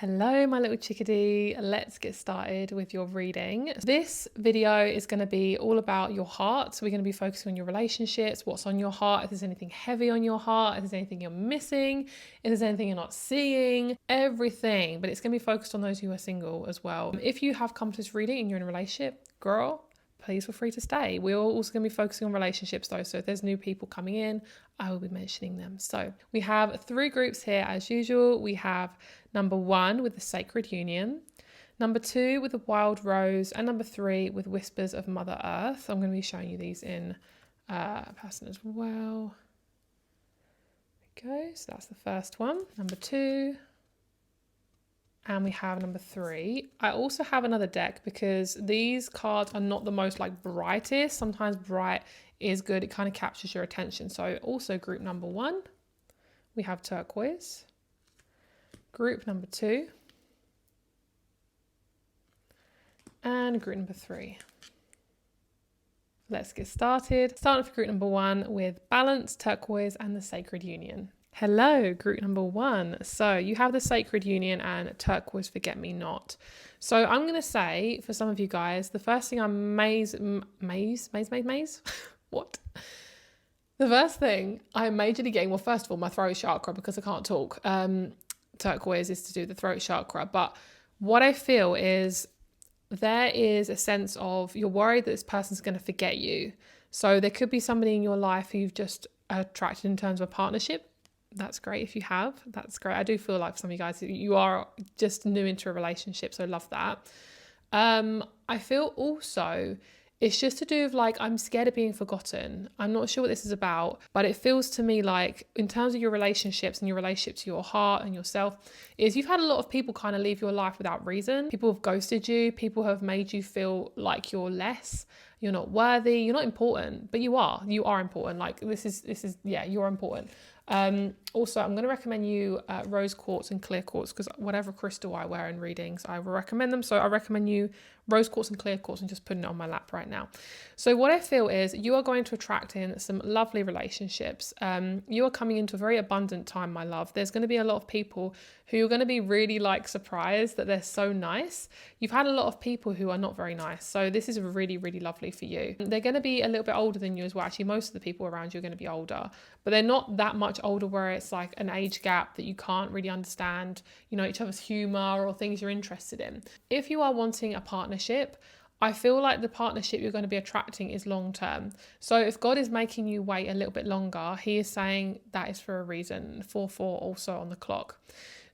Hello, my little chickadee. Let's get started with your reading. This video is going to be all about your heart. So we're going to be focusing on your relationships, what's on your heart, if there's anything heavy on your heart, if there's anything you're missing, if there's anything you're not seeing, everything. But it's going to be focused on those who are single as well. If you have come to this reading and you're in a relationship, girl, please feel free to stay. We're also going to be focusing on relationships though. So if there's new people coming in, I will be mentioning them. So we have three groups here as usual. We have number 1 with the Sacred Union, number 2 with the Wild Rose, and number 3 with Whispers of Mother Earth. I'm going to be showing you these in person as well. There we go. So that's the first one. Number 2. And we have number 3. I also have another deck because these cards are not the most brightest. Sometimes bright is good. It kind of captures your attention. So also group number 1, we have turquoise. Group number 2. And group number 3. Let's get started. Starting with group number 1 with balance, turquoise, and the Sacred Union. Hello, group number 1. So you have the Sacred Union and turquoise Forget Me Not. So I'm going to say for some of you guys, the first thing I'm what? The first thing I'm majorly getting, well, first of all, my throat chakra, because I can't talk. Turquoise is to do the throat chakra. But what I feel is there is a sense of you're worried that this person's going to forget you. So there could be somebody in your life who you've just attracted in terms of a partnership. That's great if you have. That's great. I do feel like for some of you guys, you are just new into a relationship, so I love that. I feel also it's just to do with I'm scared of being forgotten. I'm not sure what this is about, but it feels to me like in terms of your relationships and your relationship to your heart and yourself, is you've had a lot of people kind of leave your life without reason. People have ghosted you. People have made you feel like you're less. You're not worthy. You're not important, but you are. You are important. This is you're important. Also, I'm going to recommend you rose quartz and clear quartz because whatever crystal I wear in readings, I will recommend them. So I recommend you rose quartz and clear quartz and just putting it on my lap right now. So what I feel is you are going to attract in some lovely relationships. You are coming into a very abundant time, my love. There's going to be a lot of people who are going to be really surprised that they're so nice. You've had a lot of people who are not very nice. So this is really, really lovely for you. They're going to be a little bit older than you as well. Actually, most of the people around you are going to be older, but they're not that much older where it's like an age gap that you can't really understand, each other's humor or things you're interested in. If you are wanting a partnership, I feel like the partnership you're going to be attracting is long term. So if God is making you wait a little bit longer, he is saying that is for a reason. 4-4 also on the clock.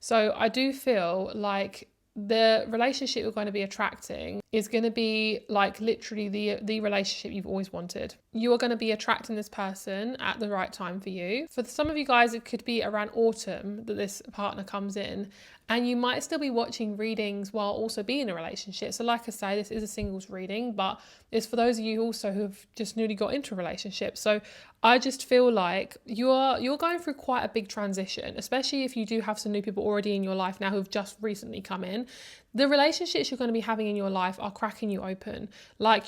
So I do feel like the relationship you're going to be attracting is going to be literally the relationship you've always wanted. You are going to be attracting this person at the right time for you. For some of you guys, it could be around autumn that this partner comes in, and you might still be watching readings while also being in a relationship. So like I say, this is a singles reading, but it's for those of you also who have just newly got into a relationship. So I just feel like you're going through quite a big transition, especially if you do have some new people already in your life now who've just recently come in. The relationships you're going to be having in your life are cracking you open.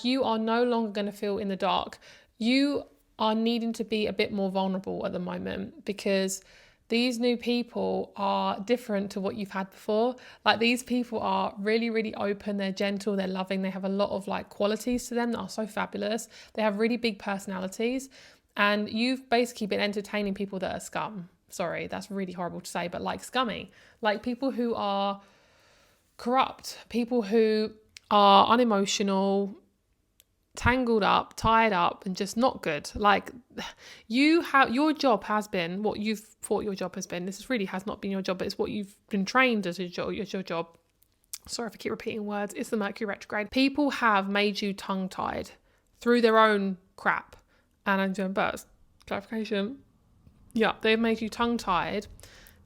You are no longer going to feel in the dark. You are needing to be a bit more vulnerable at the moment because these new people are different to what you've had before. These people are really, really open. They're gentle. They're loving. They have a lot of qualities to them that are so fabulous. They have really big personalities. And you've basically been entertaining people that are scum. Sorry, that's really horrible to say, but scummy. People who are corrupt, people who are unemotional, tangled up, tied up, and just not good. Your job has been what you've thought your job has been. This really has not been your job, but it's what you've been trained as your job. Sorry if I keep repeating words. It's the Mercury retrograde. People have made you tongue-tied through their own crap. And I'm doing burst. Clarification. Yeah, they've made you tongue-tied,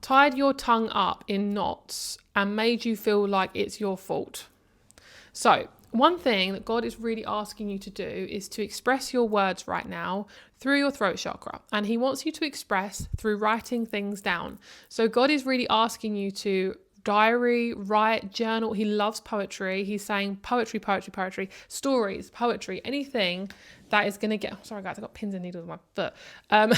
tied your tongue up in knots, and made you feel like it's your fault. So one thing that God is really asking you to do is to express your words right now through your throat chakra. And he wants you to express through writing things down. So God is really asking you to diary, write, journal. He loves poetry. He's saying poetry, stories, poetry, anything that is going to get... sorry guys, I got pins and needles on my foot.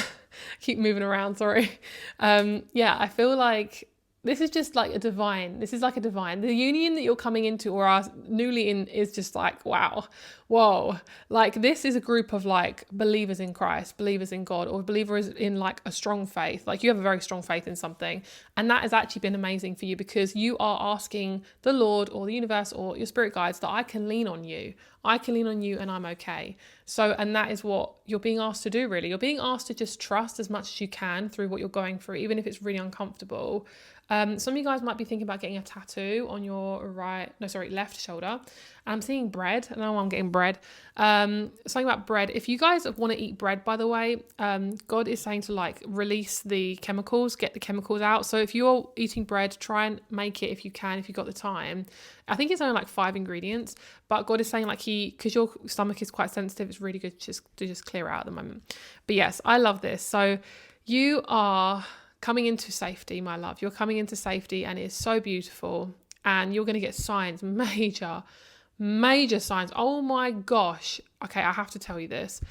Keep moving around, sorry. I feel like this is just like a divine. This is like a divine. The union that you're coming into or are newly in is just like, wow, whoa. Like this is a group of like believers in Christ, believers in God, or believers in like a strong faith. Like you have a very strong faith in something. And that has actually been amazing for you because you are asking the Lord or the universe or your spirit guides that I can lean on you. I can lean on you and I'm okay. So, and that is what you're being asked to do really. You're being asked to just trust as much as you can through what you're going through, even if it's really uncomfortable. Some of you guys might be thinking about getting a tattoo on your left shoulder. I'm seeing bread. I know I'm getting bread. Something about bread. If you guys want to eat bread, by the way, God is saying to like release the chemicals, get the chemicals out. So if you're eating bread, try and make it if you can, if you've got the time. I think it's only like 5 ingredients, but God is saying like because your stomach is quite sensitive, it's really good to just clear out at the moment. But yes, I love this. So you are coming into safety, my love. You're coming into safety and it is so beautiful. And you're going to get signs, major signs. Oh my gosh. Okay, I have to tell you this.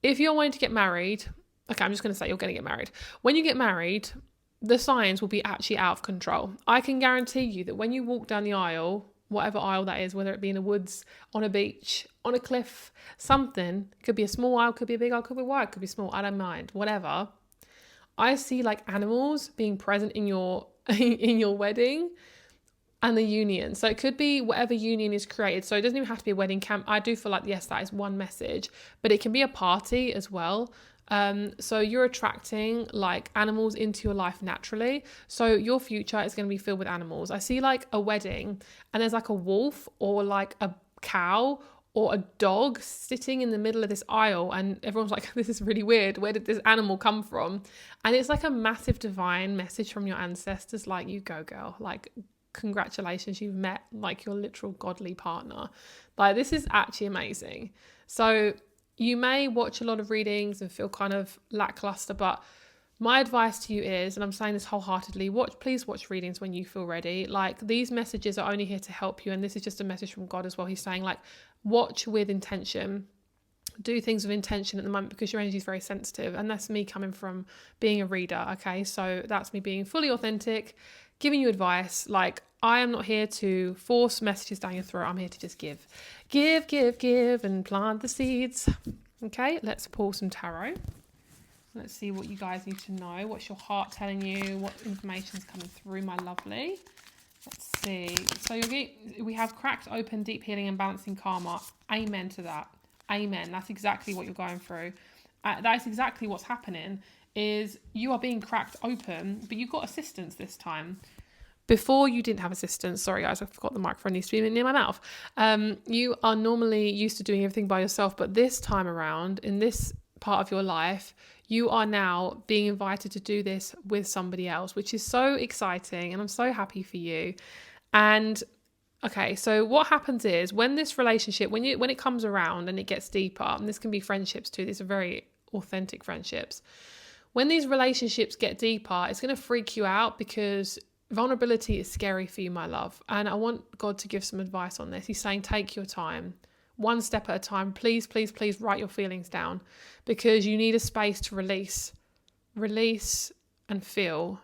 If you're wanting to get married, okay, I'm just going to say you're going to get married. When you get married, the signs will be actually out of control. I can guarantee you that when you walk down the aisle, whatever aisle that is, whether it be in the woods, on a beach, on a cliff, something, could be a small aisle, could be a big aisle, could be wide, could be small, I don't mind, whatever. I see like animals being present in your in your wedding and the union. So it could be whatever union is created. So it doesn't even have to be a wedding camp. I do feel like, yes, that is one message, but it can be a party as well. So you're attracting like animals into your life naturally. So your future is going to be filled with animals. I see like a wedding and there's like a wolf or like a cow or a dog sitting in the middle of this aisle and everyone's like, this is really weird. Where did this animal come from? And it's like a massive divine message from your ancestors. Like, you go, girl. Like, congratulations, you've met like your literal godly partner. Like, this is actually amazing. So you may watch a lot of readings and feel kind of lackluster, but my advice to you is, and I'm saying this wholeheartedly, please watch readings when you feel ready. Like, these messages are only here to help you. And this is just a message from God as well. He's saying like, watch with intention, do things with intention at the moment because your energy is very sensitive. And that's me coming from being a reader. Okay. So that's me being fully authentic, giving you advice. Like, I am not here to force messages down your throat. I'm here to just give and plant the seeds. Okay. Let's pull some tarot. Let's see what you guys need to know. What's your heart telling you? What information's coming through, my lovely? Let's see. So we have cracked open, deep healing and balancing karma. Amen to that. Amen. That's exactly what you're going through. That is exactly what's happening, is you are being cracked open, but you've got assistance this time. Before you didn't have assistance. Sorry guys, I forgot the microphone needs to be near my mouth. You are normally used to doing everything by yourself, but this time around, in this part of your life, you are now being invited to do this with somebody else, which is so exciting. And I'm so happy for you. And okay, so what happens is when this relationship, when it comes around and it gets deeper, and this can be friendships too, these are very authentic friendships. When these relationships get deeper, it's going to freak you out because vulnerability is scary for you, my love. And I want God to give some advice on this. He's saying, take your time. One step at a time. Please, please, please write your feelings down because you need a space to release and feel.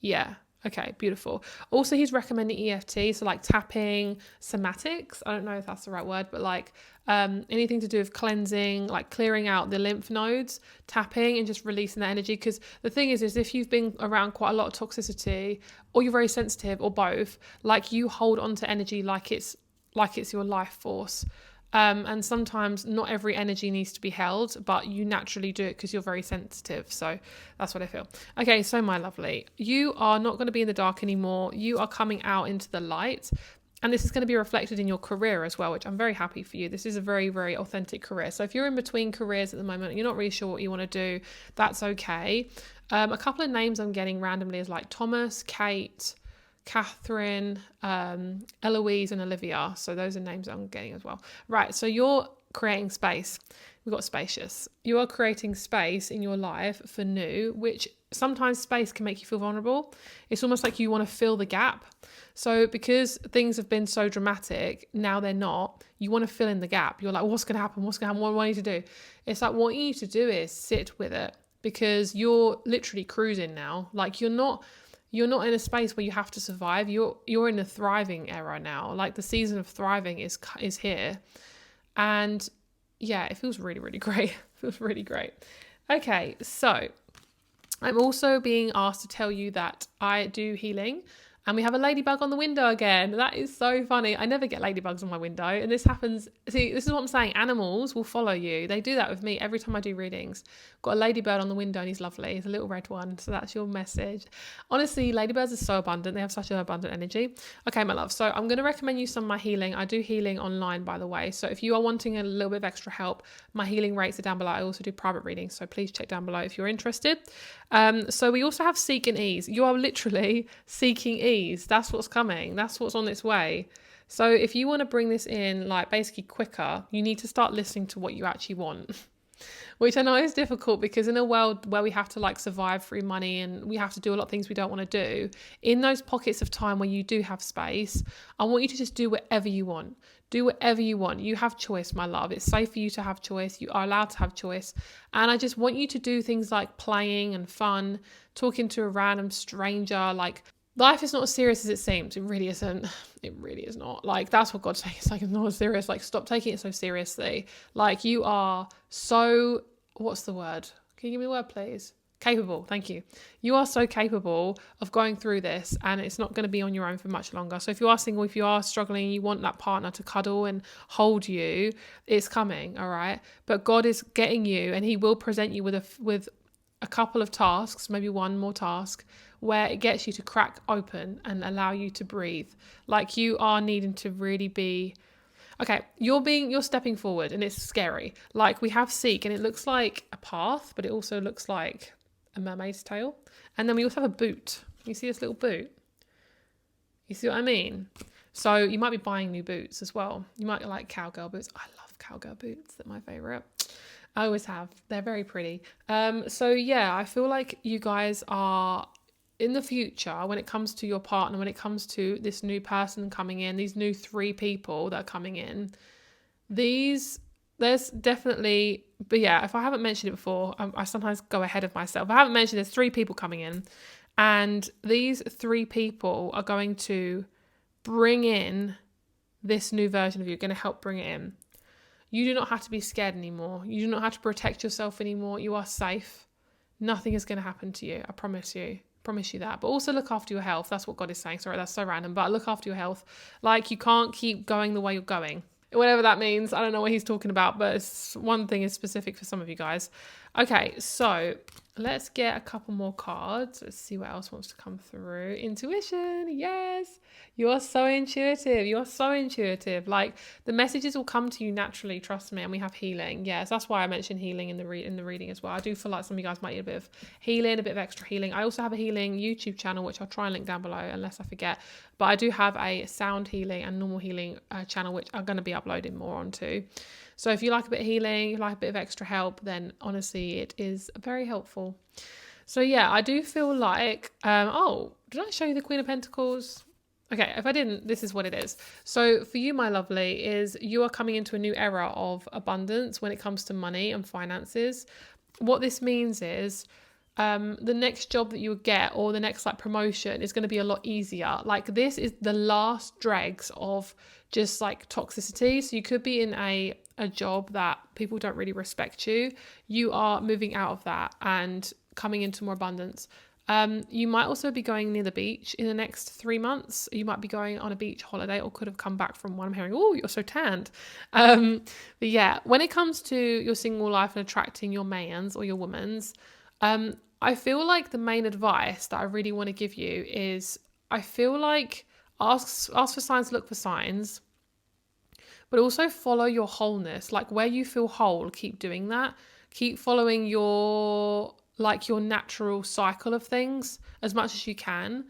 Yeah. Okay. Beautiful. Also, he's recommending EFT. So like tapping, somatics. I don't know if that's the right word, but like anything to do with cleansing, like clearing out the lymph nodes, tapping and just releasing that energy. Because the thing is if you've been around quite a lot of toxicity or you're very sensitive or both, like you hold on to energy like it's your life force. And sometimes not every energy needs to be held, but you naturally do it because you're very sensitive. So that's what I feel. Okay, so my lovely, you are not going to be in the dark anymore. You are coming out into the light. And this is going to be reflected in your career as well, which I'm very happy for you. This is a very, very authentic career. So if you're in between careers at the moment and you're not really sure what you want to do, that's okay. A couple of names I'm getting randomly is like Thomas, Kate, Catherine, Eloise and Olivia. So those are names I'm getting as well. Right, so you're creating space. We've got spacious. You are creating space in your life for new, which sometimes space can make you feel vulnerable. It's almost like you want to fill the gap. So because things have been so dramatic, now they're not, you want to fill in the gap. You're like, what's going to happen? What's going to happen? What do I need to do? It's like, what you need to do is sit with it because you're literally cruising now. Like you're not You're not in a space where you have to survive. You're in a thriving era now. Like the season of thriving is here. And yeah, it feels really, really great. It feels really great. Okay, so I'm also being asked to tell you that I do healing. And we have a ladybug on the window again. That is so funny. I never get ladybugs on my window. And this happens. See, this is what I'm saying. Animals will follow you. They do that with me every time I do readings. Got a ladybird on the window and he's lovely. He's a little red one. So that's your message. Honestly, ladybirds are so abundant. They have such an abundant energy. Okay, my love. So I'm going to recommend you some of my healing. I do healing online, by the way. So if you are wanting a little bit of extra help, my healing rates are down below. I also do private readings. So please check down below if you're interested. So we also have seek and ease. You are literally seeking ease. That's what's coming. That's what's on its way. So if you want to bring this in like basically quicker, you need to start listening to what you actually want, which I know is difficult because in a world where we have to like survive through money and we have to do a lot of things we don't want to do, in those pockets of time where you do have space, I want you to just do whatever you want. Do whatever you want. You have choice, my love. It's safe for you to have choice. You are allowed to have choice. And I just want you to do things like playing and fun, talking to a random stranger. Like, life is not as serious as it seems. It really isn't. It really is not. Like, that's what God's saying. It's like, it's not as serious. Like, stop taking it so seriously. Like, you are so, what's the word? Can you give me the word, please? Capable. Thank you. You are so capable of going through this and it's not going to be on your own for much longer. So if you are single, if you are struggling, you want that partner to cuddle and hold you, it's coming. All right. But God is getting you and he will present you with a couple of tasks, maybe one more task where it gets you to crack open and allow you to breathe. Like you are needing to really be, okay, you're stepping forward and it's scary. Like we have seek and it looks like a path, but it also looks like a mermaid's tail. And then we also have a boot. You see this little boot? You see what I mean? So you might be buying new boots as well. You might like cowgirl boots. I love cowgirl boots. They're my favorite. I always have. They're very pretty. So yeah, I feel like you guys are in the future when it comes to your partner, when it comes to this new person coming in, these new 3 people that are coming in, there's definitely, but yeah, if I haven't mentioned it before, I sometimes go ahead of myself. I haven't mentioned there's 3 people coming in and these 3 people are going to bring in this new version of you, going to help bring it in. You do not have to be scared anymore. You do not have to protect yourself anymore. You are safe. Nothing is going to happen to you. I promise you. Promise you that. But also look after your health. That's what God is saying. Sorry, that's so random. But look after your health. Like you can't keep going the way you're going. Whatever that means. I don't know what he's talking about. But one thing is specific for some of you guys. Okay, so let's get a couple more cards. Let's see what else wants to come through. Intuition. Yes. You are so intuitive. You are so intuitive. Like the messages will come to you naturally. Trust me. And we have healing. Yes, that's why I mentioned healing in the reading as well. I do feel like some of you guys might need a bit of healing, a bit of extra healing. I also have a healing YouTube channel, which I'll try and link down below unless I forget. But I do have a sound healing and normal healing channel, which I'm going to be uploading more onto. So if you like a bit of healing, you like a bit of extra help, then honestly, it is very helpful. So yeah, I do feel like, oh, did I show you the Queen of Pentacles? Okay, if I didn't, this is what it is. So for you, my lovely, is you are coming into a new era of abundance when it comes to money and finances. What this means is the next job that you would get or the next like promotion is going to be a lot easier. Like this is the last dregs of just like toxicity. So you could be in a job that people don't really respect you. You are moving out of that and coming into more abundance. You might also be going near the beach in the next 3 months. You might be going on a beach holiday or could have come back from one. I'm hearing, oh, you're so tanned. But yeah, when it comes to your single life and attracting your mans or your womans, I feel like the main advice that I really want to give you is I feel like ask for signs, look for signs, but also follow your wholeness. Like where you feel whole, keep doing that. Keep following your natural cycle of things as much as you can.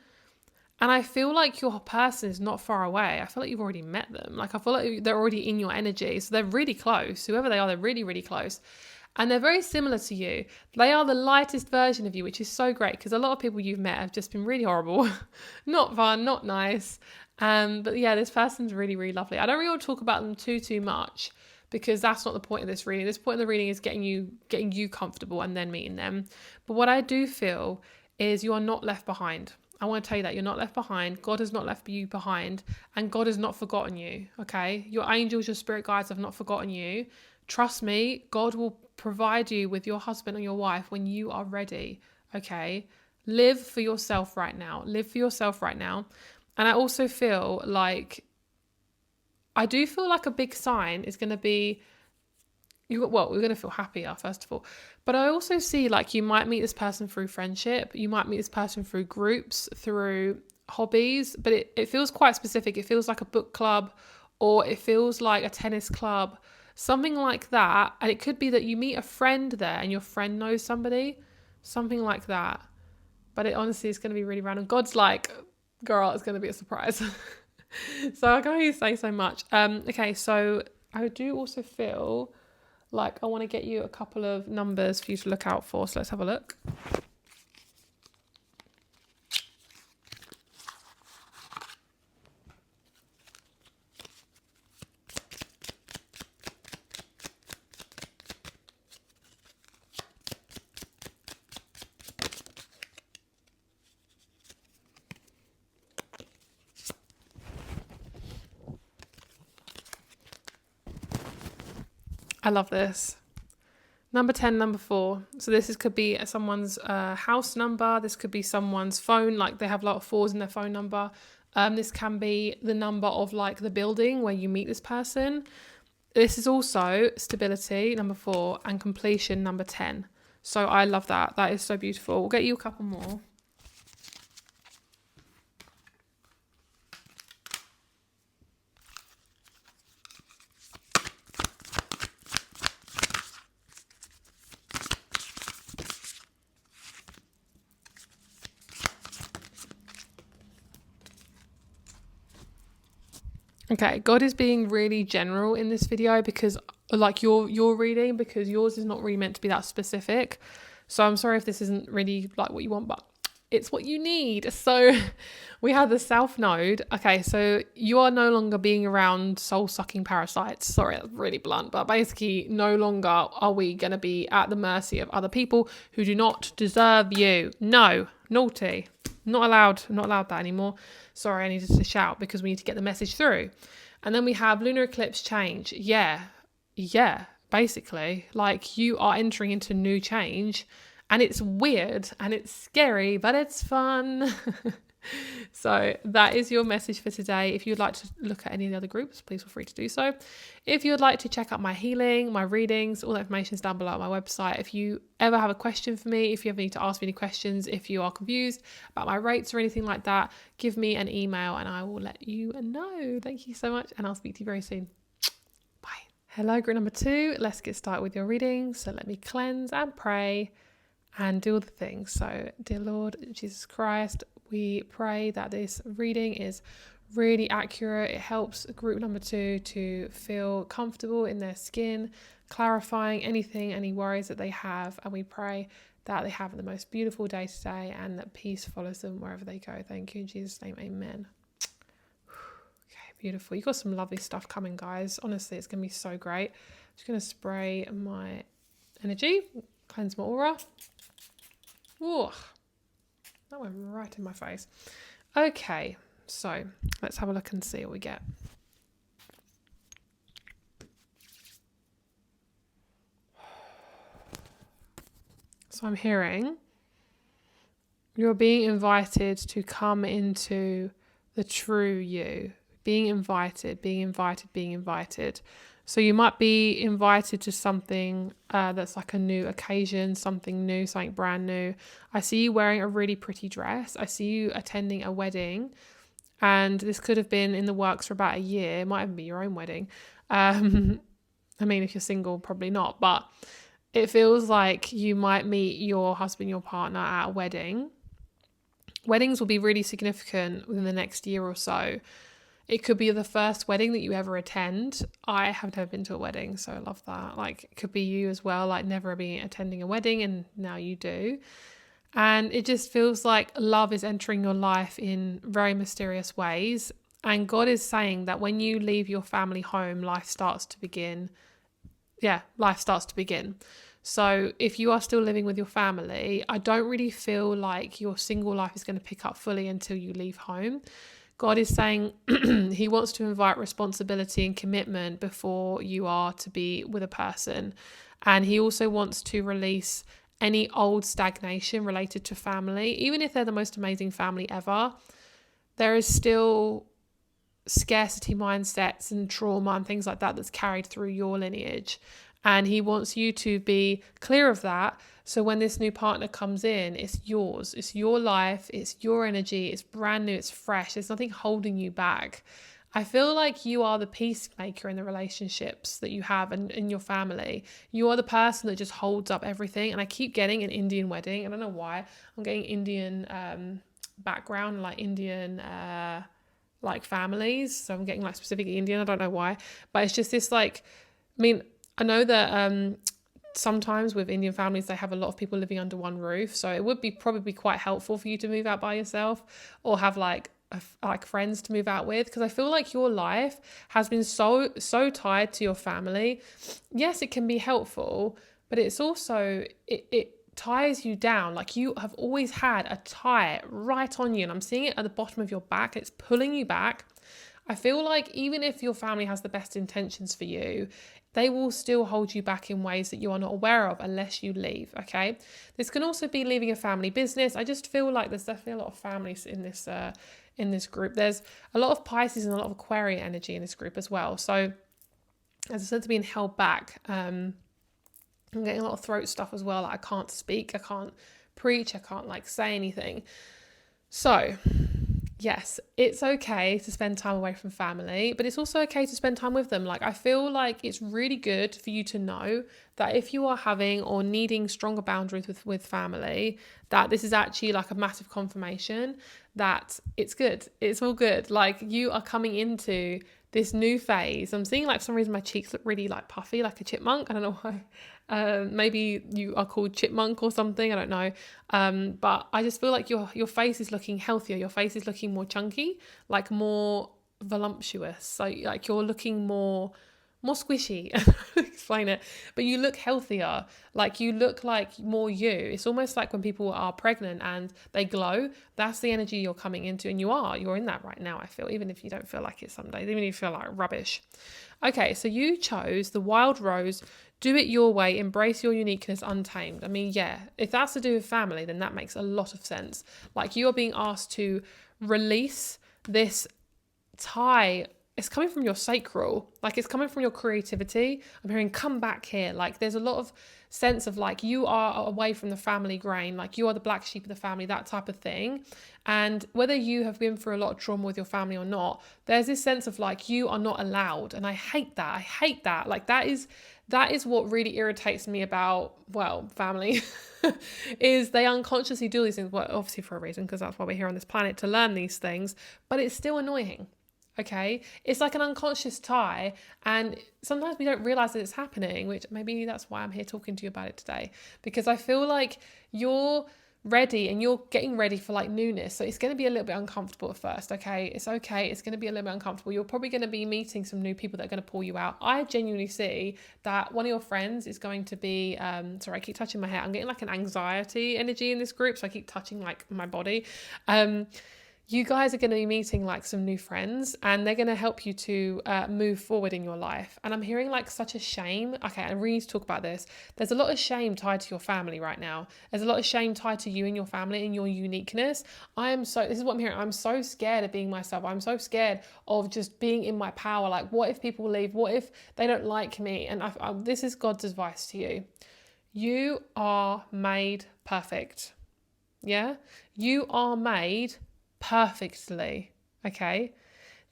And I feel like your person is not far away. I feel like you've already met them. Like I feel like they're already in your energy. So they're really close. Whoever they are, they're really, really close. And they're very similar to you. They are the lightest version of you, which is so great because a lot of people you've met have just been really horrible. Not fun, not nice. But yeah, this person's really, really lovely. I don't really want to talk about them too much because that's not the point of this reading. This point of the reading is getting you comfortable and then meeting them. But what I do feel is you are not left behind. I want to tell you that you're not left behind. God has not left you behind, and God has not forgotten you. Okay. Your angels, your spirit guides have not forgotten you. Trust me, God will provide you with your husband or your wife when you are ready. Okay. Live for yourself right now. Live for yourself right now. And I also feel like, I do feel like a big sign is going to be, we're going to feel happier, first of all. But I also see like you might meet this person through friendship. You might meet this person through groups, through hobbies. But it feels quite specific. It feels like a book club, or it feels like a tennis club, something like that. And it could be that you meet a friend there and your friend knows somebody, something like that. But it honestly is going to be really random. God's like, girl, it's going to be a surprise. So I can only say so much. Okay, so I do also feel like I want to get you a couple of numbers for you to look out for. So let's have a look. I love this. Number 10, number 4. So this could be someone's house number. This could be someone's phone, like they have a lot of 4s in their phone number. This can be the number of like the building where you meet this person. This is also stability, number 4, and completion, number 10. So I love that. That is so beautiful. We'll get you a couple more. Okay, God is being really general in this video because like your reading, because yours is not really meant to be that specific. So I'm sorry if this isn't really like what you want, but it's what you need. So we have the South Node. Okay, so you are no longer being around soul-sucking parasites. Sorry, that's really blunt, but basically no longer are we going to be at the mercy of other people who do not deserve you. No, naughty. Not allowed that anymore. Sorry, I needed to shout because we need to get the message through. And then we have lunar eclipse change. Yeah, basically. Like you are entering into new change and it's weird and it's scary, but it's fun. So that is your message for today. If you'd like to look at any of the other groups, please feel free to do so. If you would like to check out my healing, my readings, all that information is down below on my website. If you ever have a question for me, if you ever need to ask me any questions, if you are confused about my rates or anything like that, give me an email and I will let you know. Thank you so much and I'll speak to you very soon. Bye. Hello, group number 2. Let's get started with your reading. So let me cleanse and pray and do all the things. So, dear Lord Jesus Christ, we pray that this reading is really accurate. It helps group number 2 to feel comfortable in their skin, clarifying any worries that they have. And we pray that they have the most beautiful day today and that peace follows them wherever they go. Thank you in Jesus' name, amen. Okay, beautiful. You've got some lovely stuff coming, guys. Honestly, it's going to be so great. I'm just going to spray my energy, cleanse my aura. Ooh, that went right in my face. Okay, so let's have a look and see what we get. So I'm hearing you're being invited to come into the true you. Being invited. So you might be invited to something that's like a new occasion, something new, something brand new. I see you wearing a really pretty dress. I see you attending a wedding. And this could have been in the works for about a year. It might even be your own wedding. I mean, if you're single, probably not. But it feels like you might meet your husband, your partner at a wedding. Weddings will be really significant within the next year or so. It could be the first wedding that you ever attend. I have never been to a wedding, so I love that. Like, it could be you as well, like never being attending a wedding, and now you do. And it just feels like love is entering your life in very mysterious ways. And God is saying that when you leave your family home, life starts to begin. Yeah, life starts to begin. So if you are still living with your family, I don't really feel like your single life is going to pick up fully until you leave home. God is saying he wants to invite responsibility and commitment before you are to be with a person. And he also wants to release any old stagnation related to family. Even if they're the most amazing family ever, there is still scarcity mindsets and trauma and things like that that's carried through your lineage. And he wants you to be clear of that. So when this new partner comes in, it's yours. It's your life. It's your energy. It's brand new. It's fresh. There's nothing holding you back. I feel like you are the peacemaker in the relationships that you have and in your family. You are the person that just holds up everything. And I keep getting an Indian wedding. I don't know why. I'm getting Indian background, like Indian like families. So I'm getting like specifically Indian. I don't know why. But it's just this like, I know that sometimes with Indian families, they have a lot of people living under one roof. So it would be probably quite helpful for you to move out by yourself or have like friends to move out with, because I feel like your life has been so tied to your family. Yes, it can be helpful, but it's also, it ties you down. Like you have always had a tie right on you, and I'm seeing it at the bottom of your back. It's pulling you back. I feel like even if your family has the best intentions for you, they will still hold you back in ways that you are not aware of unless you leave, okay? This can also be leaving a family business. I just feel like there's definitely a lot of families in this group. There's a lot of Pisces and a lot of Aquarian energy in this group as well. So as I said, to being held back, I'm getting a lot of throat stuff as well. Like I can't speak, I can't preach, I can't like say anything. So yes, it's okay to spend time away from family, but it's also okay to spend time with them. Like I feel like it's really good for you to know that if you are having or needing stronger boundaries with family, that this is actually like a massive confirmation that it's good. It's all good. Like you are coming into this new phase. I'm seeing like for some reason my cheeks look really like puffy, like a chipmunk. I don't know why. Maybe you are called chipmunk or something. I don't know. But I just feel like your face is looking healthier. Your face is looking more chunky, like more voluptuous. So like you're looking more squishy. Explain it. But you look healthier. Like you look like more you. It's almost like when people are pregnant and they glow. That's the energy you're coming into, and you're in that right now. I feel, even if you don't feel like it some days, even if you feel like rubbish. Okay, so you chose the wild rose. Do it your way, embrace your uniqueness untamed. I mean, yeah, if that's to do with family, then that makes a lot of sense. Like you are being asked to release this tie. It's coming from your sacral, like it's coming from your creativity. I'm hearing come back here. Like there's a lot of sense of like you are away from the family grain, like you are the black sheep of the family, that type of thing. And whether you have been through a lot of trauma with your family or not, there's this sense of like you are not allowed. And I hate that. Like that is what really irritates me about, well, family, is they unconsciously do these things. Well, obviously for a reason, because that's why we're here on this planet, to learn these things, but it's still annoying. Okay, it's like an unconscious tie, and sometimes we don't realize that it's happening, which maybe that's why I'm here talking to you about it today, because I feel like you're ready and you're getting ready for like newness. So it's going to be a little bit uncomfortable at first. Okay, it's okay. It's going to be a little bit uncomfortable. You're probably going to be meeting some new people that are going to pull you out. I genuinely see that one of your friends is going to be, sorry, I keep touching my hair. I'm getting like an anxiety energy in this group. So I keep touching like my body. You guys are going to be meeting like some new friends, and they're going to help you to move forward in your life. And I'm hearing like such a shame. Okay, I really need to talk about this. There's a lot of shame tied to your family right now. There's a lot of shame tied to you and your family and your uniqueness. This is what I'm hearing. I'm so scared of being myself. I'm so scared of just being in my power. Like, what if people leave? What if they don't like me? And this is God's advice to you. You are made perfect. Yeah? You are made perfectly, okay?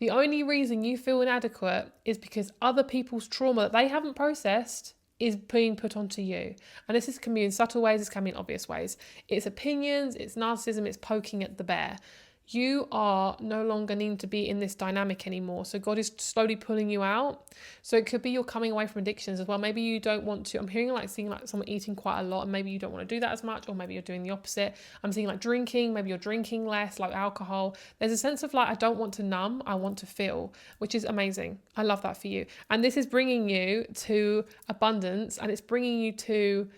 The only reason you feel inadequate is because other people's trauma that they haven't processed is being put onto you. And this can be in subtle ways, this can be in obvious ways. It's opinions, it's narcissism, it's poking at the bear. You are no longer needing to be in this dynamic anymore. So God is slowly pulling you out. So it could be you're coming away from addictions as well. Maybe you don't want to. I'm seeing like someone eating quite a lot, and maybe you don't want to do that as much, or maybe you're doing the opposite. I'm seeing like drinking. Maybe you're drinking less, like alcohol. There's a sense of like, I don't want to numb, I want to feel, which is amazing. I love that for you. And this is bringing you to abundance, and it's bringing you to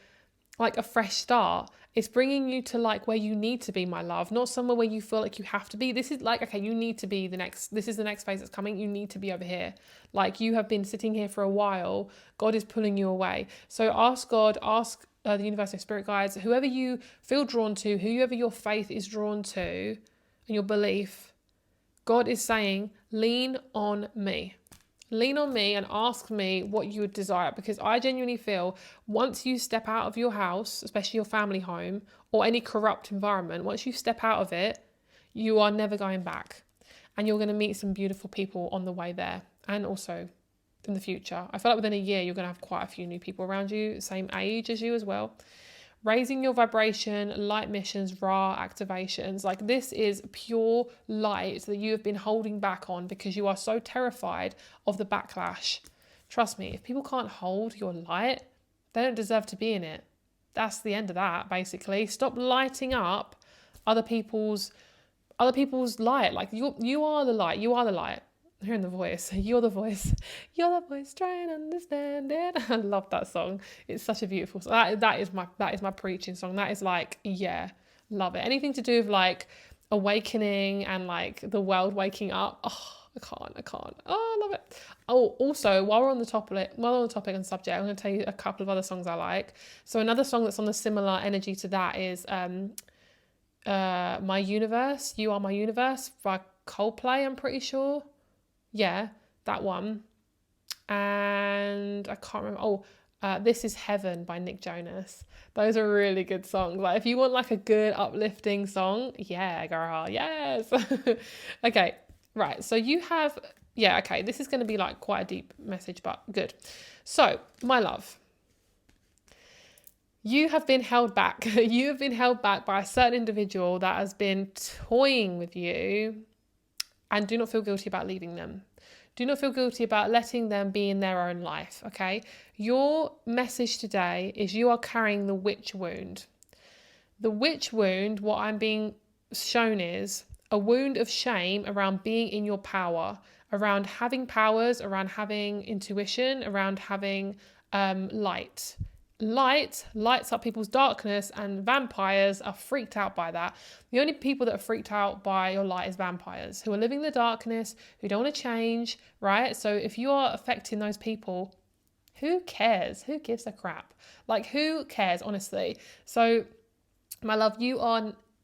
like a fresh start. It's bringing you to like where you need to be, my love, not somewhere where you feel like you have to be. This is like, okay, you need to be this is the next phase that's coming. You need to be over here. Like you have been sitting here for a while. God is pulling you away. So ask God, ask the universe of spirit guides, whoever you feel drawn to, whoever your faith is drawn to and your belief. God is saying, lean on me. Lean on me and ask me what you would desire, because I genuinely feel once you step out of your house, especially your family home or any corrupt environment, once you step out of it, you are never going back, and you're going to meet some beautiful people on the way there and also in the future. I feel like within a year, you're going to have quite a few new people around you, same age as you as well. Raising your vibration, light missions, Ra activations. Like this is pure light that you have been holding back on because you are so terrified of the backlash. Trust me, if people can't hold your light, they don't deserve to be in it. That's the end of that, basically. Stop lighting up other people's light. Like you are the light. You are the light. I'm hearing the voice. You're the voice. You're the voice. Try and understand it. I love that song. It's such a beautiful song. That is my preaching song. That is like, yeah, love it. Anything to do with like awakening and like the world waking up. Oh, I can't. Oh, I love it. Oh, also, while we're on the topic and subject, I'm going to tell you a couple of other songs I like. So another song that's on the similar energy to that is My Universe. You Are My Universe by Coldplay, I'm pretty sure. Yeah, that one. And I can't remember. This Is Heaven by Nick Jonas. Those are really good songs. Like if you want like a good uplifting song, yeah, girl, yes. Okay, right. So you have, okay, this is going to be like quite a deep message, but good. So, my love, you have been held back. You have been held back by a certain individual that has been toying with you, and do not feel guilty about leaving them. Do not feel guilty about letting them be in their own life, okay? Your message today is you are carrying the witch wound. The witch wound, what I'm being shown is a wound of shame around being in your power, around having powers, around having intuition, around having light. Light lights up people's darkness, and vampires are freaked out by that. The only people that are freaked out by your light is vampires who are living in the darkness, who don't want to change, right? So if you are affecting those people, who cares? Who gives a crap? Like, who cares, honestly? So, my love,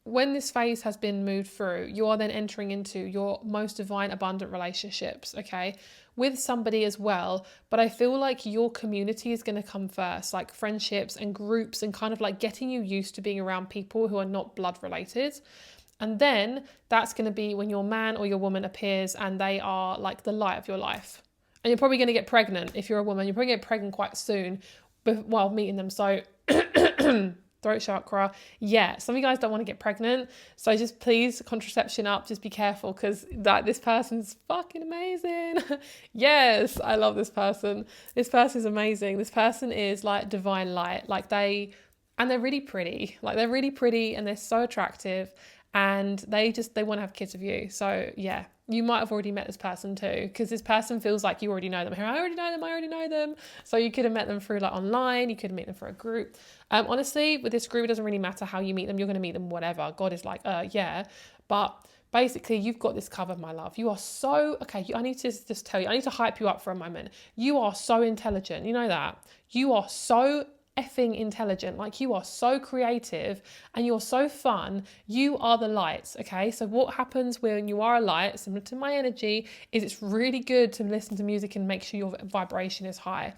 when this phase has been moved through, you are then entering into your most divine, abundant relationships, okay? With somebody as well. But I feel like your community is going to come first, like friendships and groups, and kind of like getting you used to being around people who are not blood related. And then that's going to be when your man or your woman appears and they are like the light of your life. And you're probably going to get pregnant. If you're a woman, you're probably going to get pregnant quite soon while meeting them. So throat chakra. Yeah, some of you guys don't want to get pregnant. So just please, contraception up. Just be careful, because this person's fucking amazing. Yes, I love this person. This person is amazing. This person is like divine light. Like they're really pretty. Like they're really pretty and they're so attractive. And they want to have kids with you. So yeah, you might have already met this person too, because this person feels like you already know them. I already know them. So you could have met them through like online. You could have met them for a group. Honestly, with this group, it doesn't really matter how you meet them. You're going to meet them whatever. God is like, yeah. But basically, you've got this covered, my love. You are so, okay, I need to just tell you, I need to hype you up for a moment. You are so intelligent. You know that? You are so effing intelligent. Like, you are so creative and you're so fun. You are the light, okay? So what happens when you are a light, similar to my energy, is it's really good to listen to music and make sure your vibration is high.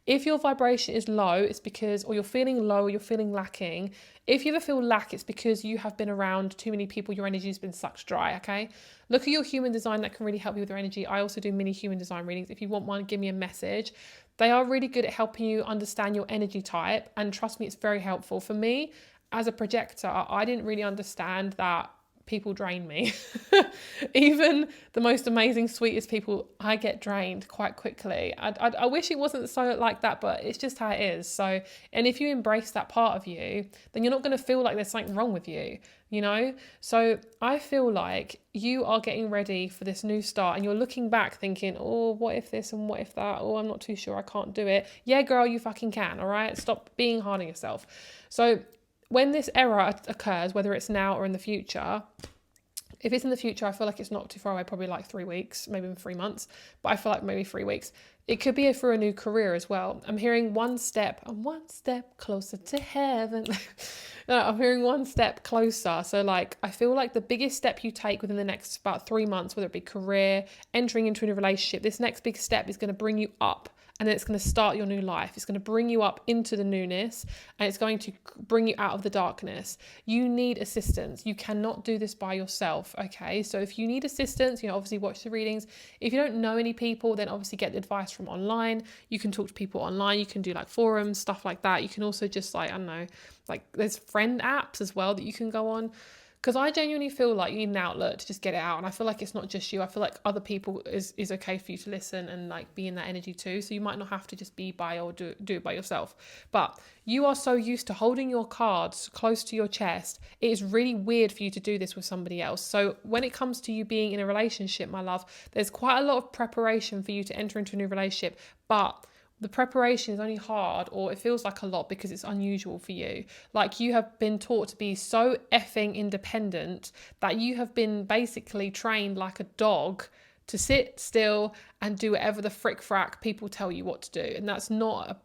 If your vibration is low, it's because, or you're feeling low, or you're feeling lacking. If you ever feel lack, it's because you have been around too many people, your energy has been sucked dry, okay? Look at your human design. That can really help you with your energy. I also do mini human design readings. If you want one, give me a message. They are really good at helping you understand your energy type. And trust me, it's very helpful. For me, as a projector, I didn't really understand that people drain me. Even the most amazing, sweetest people, I get drained quite quickly. I wish it wasn't so like that, but it's just how it is. So, and if you embrace that part of you, then you're not going to feel like there's something wrong with you, you know? So I feel like you are getting ready for this new start and you're looking back thinking, oh, what if this and what if that? Oh, I'm not too sure. I can't do it. Yeah, girl, you fucking can. All right. Stop being hard on yourself. So when this error occurs, whether it's now or in the future, if it's in the future, I feel like it's not too far away, probably like 3 weeks, maybe even 3 months, but I feel like maybe 3 weeks. It could be for a new career as well. I'm hearing one step closer to heaven. No, I'm hearing one step closer. So like, I feel like the biggest step you take within the next about 3 months, whether it be career, entering into a new relationship, this next big step is going to bring you up. And then it's going to start your new life. It's going to bring you up into the newness and it's going to bring you out of the darkness. You need assistance. You cannot do this by yourself, okay? So if you need assistance, obviously watch the readings. If you don't know any people, then obviously get the advice from online. You can talk to people online. You can do like forums, stuff like that. You can also just like, I don't know, like there's friend apps as well that you can go on. Because I genuinely feel like you need an outlet to just get it out. And I feel like it's not just you. I feel like other people is okay for you to listen and like be in that energy too. So you might not have to just be by or do it by yourself. But you are so used to holding your cards close to your chest. It is really weird for you to do this with somebody else. So when it comes to you being in a relationship, my love, there's quite a lot of preparation for you to enter into a new relationship. But the preparation is only hard, or it feels like a lot because it's unusual for you. Like you have been taught to be so effing independent that you have been basically trained like a dog to sit still and do whatever the frick frack people tell you what to do. And that's not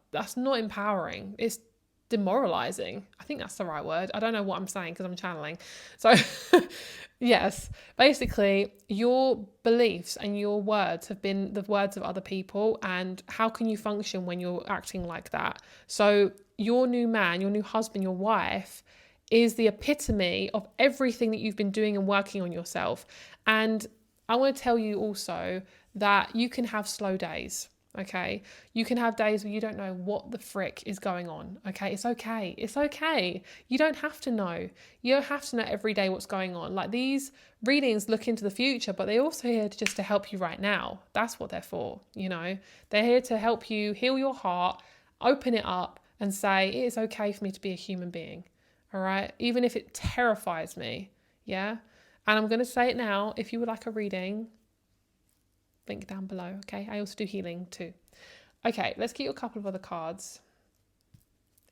empowering. It's demoralizing. I think that's the right word. I don't know what I'm saying because I'm channeling. So yes, basically your beliefs and your words have been the words of other people, and how can you function when you're acting like that? So your new man, your new husband, your wife is the epitome of everything that you've been doing and working on yourself. And I want to tell you also that you can have slow days. Okay, you can have days where you don't know what the frick is going on. Okay, it's okay. It's okay. You don't have to know. You don't have to know every day what's going on. Like these readings look into the future, but they're also here just to help you right now. That's what they're for. They're here to help you heal your heart, open it up, and say it is okay for me to be a human being. All right, even if it terrifies me. Yeah, and I'm going to say it now. If you would like a reading, link down below. Okay, I also do healing too. Okay, let's get you a couple of other cards.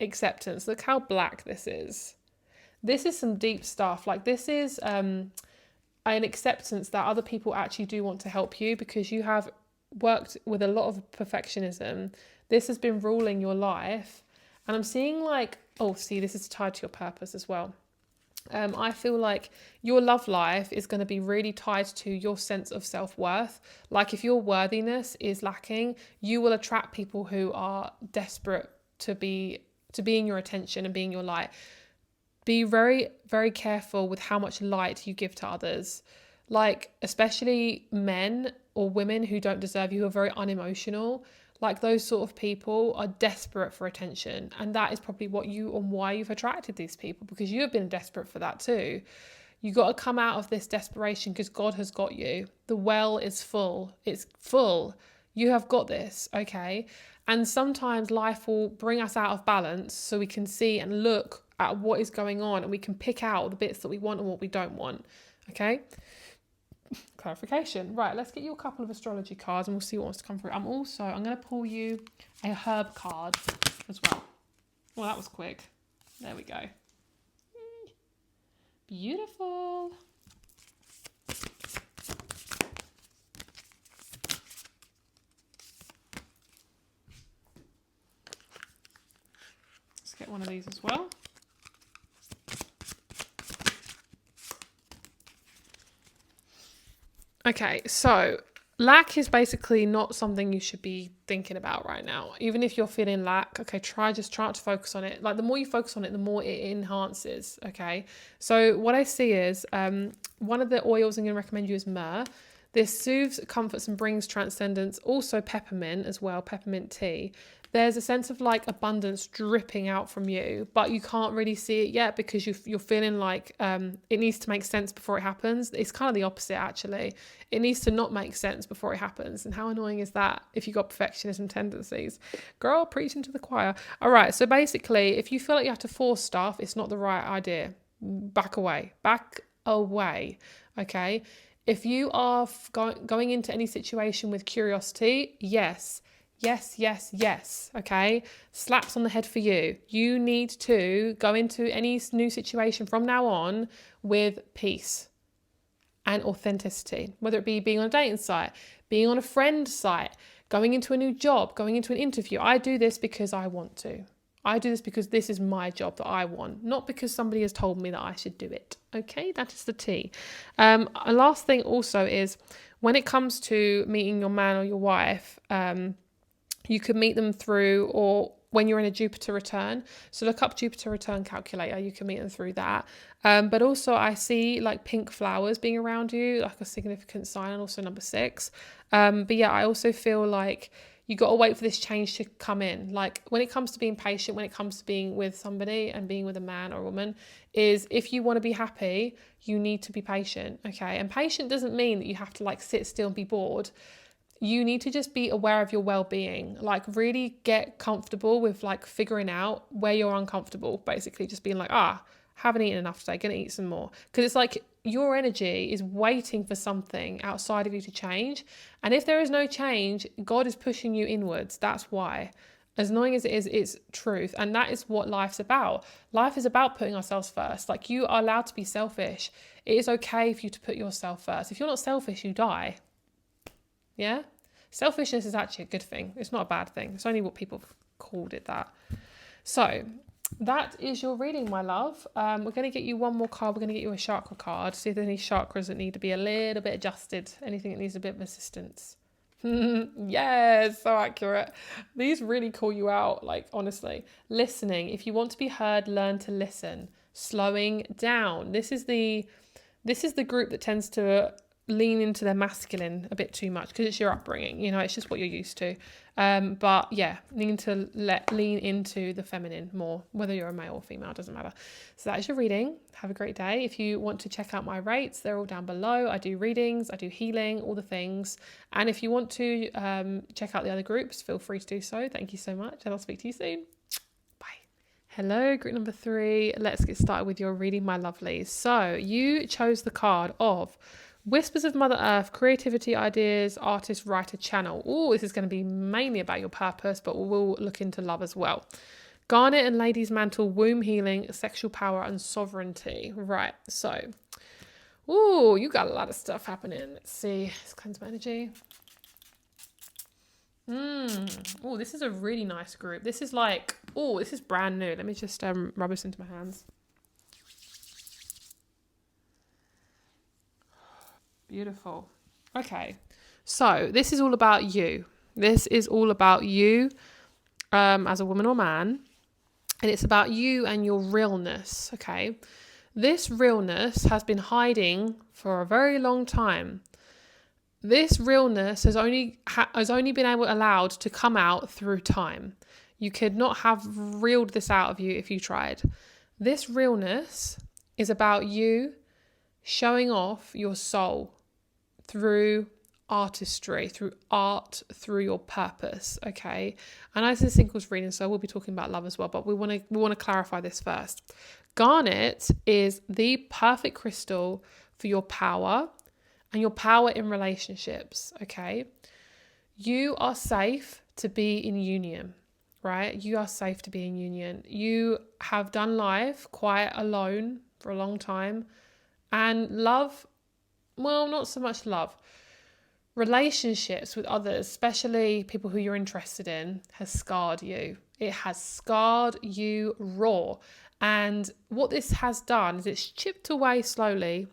Acceptance. Look how black this is. This is some deep stuff. Like this is an acceptance that other people actually do want to help you, because you have worked with a lot of perfectionism. This has been ruling your life, and I'm seeing like, oh, see, this is tied to your purpose as well. I feel like your love life is going to be really tied to your sense of self-worth. Like if your worthiness is lacking, you will attract people who are desperate to be in your attention and being your light. Be very, very careful with how much light you give to others. Like especially men or women who don't deserve you, who are very unemotional. Like those sort of people are desperate for attention, and that is probably why you've attracted these people, because you have been desperate for that too. You got to come out of this desperation because God has got you. The well is full. It's full. You have got this, okay? And sometimes life will bring us out of balance so we can see and look at what is going on, and we can pick out the bits that we want and what we don't want, okay? Clarification. Right, let's get you a couple of astrology cards and we'll see what wants to come through. I'm going to pull you a herb card as well. Well, that was quick. There we go. Beautiful. Let's get one of these as well. Okay, so lack is basically not something you should be thinking about right now. Even if you're feeling lack, okay, try to focus on it. Like the more you focus on it, the more it enhances, okay? So what I see is one of the oils I'm going to recommend you is myrrh. This soothes, comforts, and brings transcendence. Also peppermint as well, peppermint tea. There's a sense of like abundance dripping out from you, but you can't really see it yet because you're feeling like it needs to make sense before it happens. It's kind of the opposite, actually. It needs to not make sense before it happens. And how annoying is that if you've got perfectionism tendencies? Girl, preaching to the choir. All right, so basically, if you feel like you have to force stuff, it's not the right idea. Back away. Okay? If you are going into any situation with curiosity, yes, okay? Slaps on the head for you. You need to go into any new situation from now on with peace and authenticity, whether it be being on a dating site, being on a friend site, going into a new job, going into an interview. I do this because I want to. I do this because this is my job that I want, not because somebody has told me that I should do it. Okay, that is the tea. A last thing also is when it comes to meeting your man or your wife, you could meet them through, or when you're in a Jupiter return. So look up Jupiter return calculator. You can meet them through that. But also I see like pink flowers being around you, like a significant sign, and also number 6. But yeah, I also feel like you got to wait for this change to come in. Like when it comes to being patient, when it comes to being with somebody and being with a man or a woman, is if you want to be happy, you need to be patient, okay? And patient doesn't mean that you have to like sit still and be bored. You need to just be aware of your well-being, like really get comfortable with like figuring out where you're uncomfortable, basically just being like, haven't eaten enough today, gonna eat some more. Because it's like your energy is waiting for something outside of you to change. And if there is no change, God is pushing you inwards. That's why. As annoying as it is, it's truth. And that is what life's about. Life is about putting ourselves first. Like you are allowed to be selfish. It is okay for you to put yourself first. If you're not selfish, you die. Yeah? Selfishness is actually a good thing. It's not a bad thing. It's only what people have called it that. So that is your reading, my love. We're going to get you one more card. We're going to get you a chakra card. See if there's any chakras that need to be a little bit adjusted. Anything that needs a bit of assistance. Yes, so accurate. These really call you out, like honestly. Listening. If you want to be heard, learn to listen. Slowing down. This is the group that tends to lean into their masculine a bit too much because it's your upbringing, it's just what you're used to. But yeah, lean into the feminine more, whether you're a male or female, doesn't matter. So that is your reading. Have a great day. If you want to check out my rates, they're all down below. I do readings, I do healing, all the things. And if you want to check out the other groups, feel free to do so. Thank you so much, and I'll speak to you soon. Bye. Hello, group number 3. Let's get started with your reading, my lovelies. So you chose the card of Whispers of Mother Earth, creativity, ideas, artist, writer, channel. Oh, this is going to be mainly about your purpose, but we'll look into love as well. Garnet and Lady's Mantle, womb healing, sexual power, and sovereignty. Right, so, you got a lot of stuff happening. Let's see, let's cleanse my energy. This is a really nice group. This is this is brand new. Let me just rub this into my hands. Beautiful. Okay, so this is all about you. This is all about you as a woman or man, and it's about you and your realness, okay? This realness has been hiding for a very long time. This realness has only been allowed to come out through time. You could not have reeled this out of you if you tried. This realness is about you showing off your soul through artistry, through art, through your purpose, okay? And as a singles reading, so we'll be talking about love as well, but we want to clarify this first. Garnet is the perfect crystal for your power and your power in relationships, okay? You are safe to be in union, right? You are safe to be in union. You have done life quite alone for a long time, and love, well, not so much love. Relationships with others, especially people who you're interested in, has scarred you. It has scarred you raw. And what this has done is it's chipped away slowly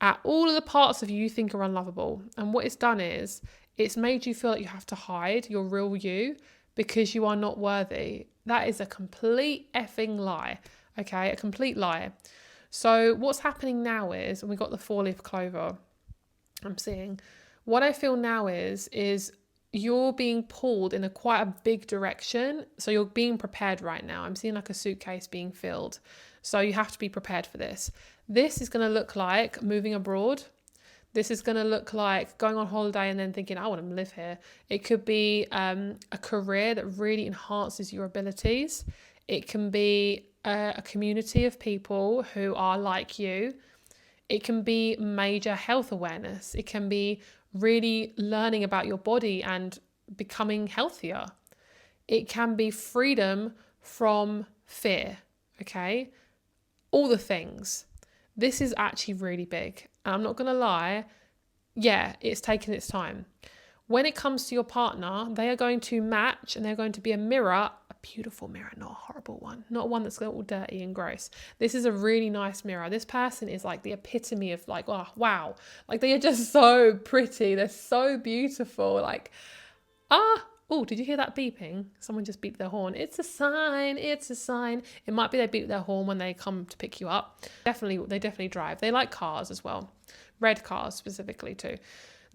at all of the parts of you think are unlovable. And what it's done is it's made you feel like you have to hide your real you because you are not worthy. That is a complete effing lie, okay? A complete lie. So what's happening now is, and we got the 4-leaf clover, I'm seeing. What I feel now is you're being pulled in a quite a big direction. So you're being prepared right now. I'm seeing like a suitcase being filled. So you have to be prepared for this. This is going to look like moving abroad. This is going to look like going on holiday and then thinking, I want to live here. It could be a career that really enhances your abilities. It can be a community of people who are like you. It can be major health awareness. It can be really learning about your body and becoming healthier. It can be freedom from fear, okay? All the things. This is actually really big. And I'm not going to lie, yeah, it's taken its time. When it comes to your partner, they are going to match and they're going to be a mirror, a beautiful mirror, not a horrible one, not one that's all dirty and gross. This is a really nice mirror. This person is like the epitome of like, oh, wow. Like they are just so pretty. They're so beautiful. Like, oh, did you hear that beeping? Someone just beeped their horn. It's a sign. It's a sign. It might be they beep their horn when they come to pick you up. They definitely drive. They like cars as well. Red cars specifically too.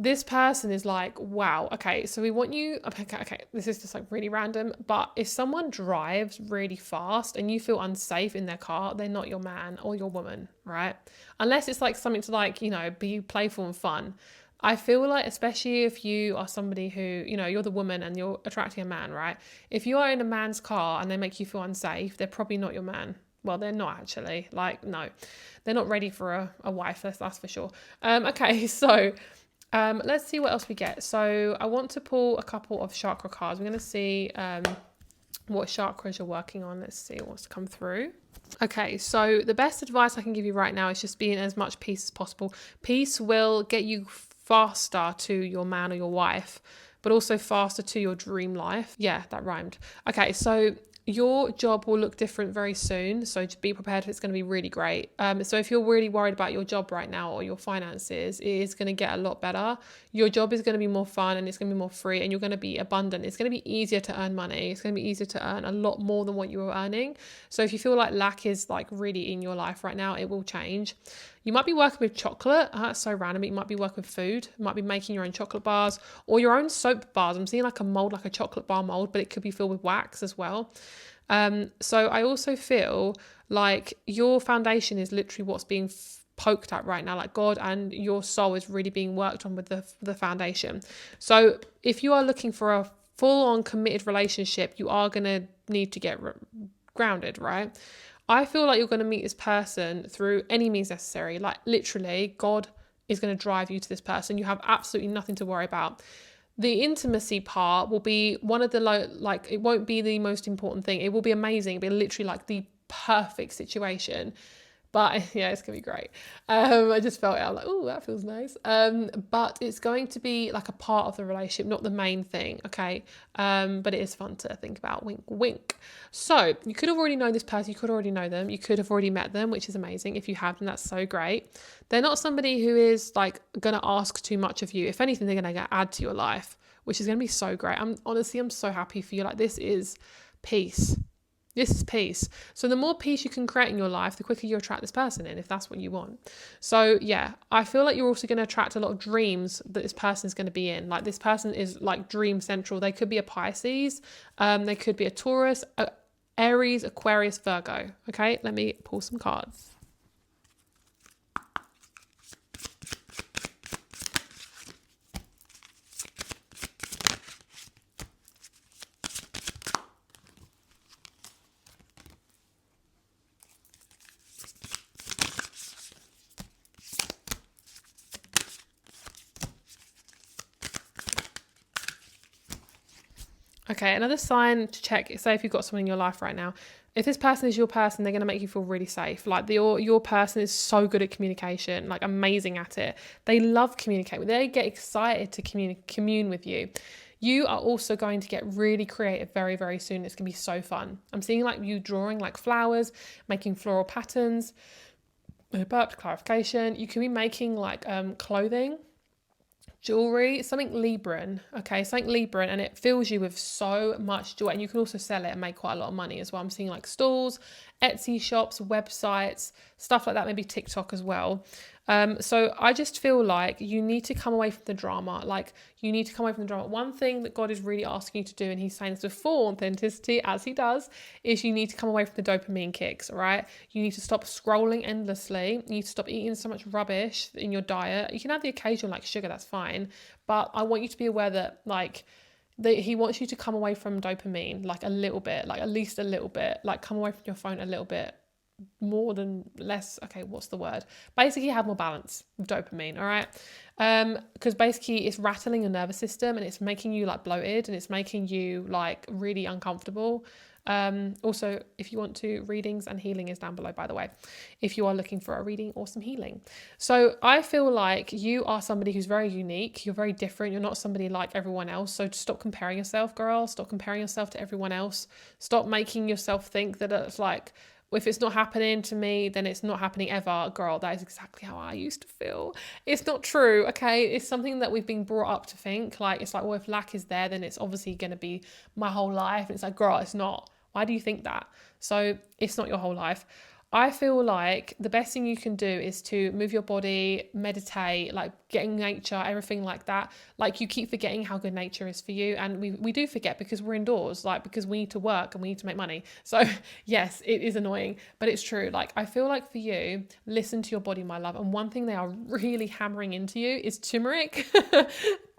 This person is like, wow, okay, so we want you, okay, this is just like really random, but if someone drives really fast and you feel unsafe in their car, they're not your man or your woman, right? Unless it's like something to like, you know, be playful and fun. I feel like, especially if you are somebody who, you know, you're the woman and you're attracting a man, right? If you are in a man's car and they make you feel unsafe, they're probably not your man. Well, they're not actually, like, no, they're not ready for a wife, that's for sure. Okay, so let's see what else we get. So I want to pull a couple of chakra cards. We're going to see what chakras you're working on. Let's see what's come through. Okay, so the best advice I can give you right now is just be in as much peace as possible. Peace will get you faster to your man or your wife, but also faster to your dream life. Yeah, that rhymed. Okay, so your job will look different very soon, so just be prepared. It's going to be really great. So if you're really worried about your job right now or your finances, it is going to get a lot better. Your job is going to be more fun and it's going to be more free and you're going to be abundant. It's going to be easier to earn money. It's going to be easier to earn a lot more than what you were earning. So if you feel like lack is like really in your life right now, it will change. You might be working with chocolate. That's so random. You might be working with food. You might be making your own chocolate bars or your own soap bars. I'm seeing like a mold, like a chocolate bar mold, but it could be filled with wax as well. So I also feel like your foundation is literally what's being poked at right now. Like God and your soul is really being worked on with the foundation. So if you are looking for a full-on committed relationship, you are going to need to get grounded, right? I feel like you're going to meet this person through any means necessary. Like literally, God is going to drive you to this person. You have absolutely nothing to worry about. The intimacy part will be one of the it won't be the most important thing. It will be amazing. It'll be literally like the perfect situation. But yeah, it's going to be great. I just felt it. I'm like, oh, that feels nice. But it's going to be like a part of the relationship, not the main thing, okay? But it is fun to think about. Wink, wink. So you could have already known this person. You could already know them. You could have already met them, which is amazing. If you have, then that's so great. They're not somebody who is like going to ask too much of you. If anything, they're going to add to your life, which is going to be so great. I'm so happy for you. Like this is peace. This is peace. So the more peace you can create in your life, the quicker you attract this person in, if that's what you want. So yeah, I feel like you're also going to attract a lot of dreams that this person is going to be in. Like this person is like dream central. They could be a Pisces. They could be a Taurus, Aries, Aquarius, Virgo. Okay, let me pull some cards. Okay, another sign to check, say if you've got someone in your life right now, if this person is your person, they're going to make you feel really safe. Like your person is so good at communication, like amazing at it. They love communicating. They get excited to commune with you. You are also going to get really creative very, very soon. It's going to be so fun. I'm seeing like you drawing like flowers, making floral patterns. About clarification, you can be making like clothing, jewelry, something Libran, okay, something Libran, and it fills you with so much joy. And you can also sell it and make quite a lot of money as well. I'm seeing like stalls, Etsy shops, websites, stuff like that, maybe TikTok as well. So I just feel like you need to come away from the drama. Like, you need to come away from the drama. One thing that God is really asking you to do, and he's saying this with full authenticity, as he does, is you need to come away from the dopamine kicks, all right? You need to stop scrolling endlessly. You need to stop eating so much rubbish in your diet. You can have the occasional like sugar, that's fine. But I want you to be aware that like, he wants you to come away from dopamine, like a little bit, like at least a little bit, like come away from your phone a little bit, more than less. Okay, what's the word? Basically have more balance with dopamine, all right? Because basically it's rattling your nervous system and it's making you like bloated and it's making you like really uncomfortable. Also, if you want to, readings and healing is down below, by the way, if you are looking for a reading or some healing. So I feel like you are somebody who's very unique. You're very different. You're not somebody like everyone else. So stop comparing yourself, girl. Stop comparing yourself to everyone else. Stop making yourself think that it's like, if it's not happening to me, then it's not happening ever. Girl, that is exactly how I used to feel. It's not true, okay? It's something that we've been brought up to think. Like, it's like, well, if lack is there, then it's obviously going to be my whole life. And it's like, girl, it's not. Why do you think that? So it's not your whole life. I feel like the best thing you can do is to move your body, meditate, like getting nature, everything like that. Like, you keep forgetting how good nature is for you. And we do forget because we're indoors, like because we need to work and we need to make money. So yes, it is annoying, but it's true. Like, I feel like for you, listen to your body, my love. And one thing they are really hammering into you is turmeric.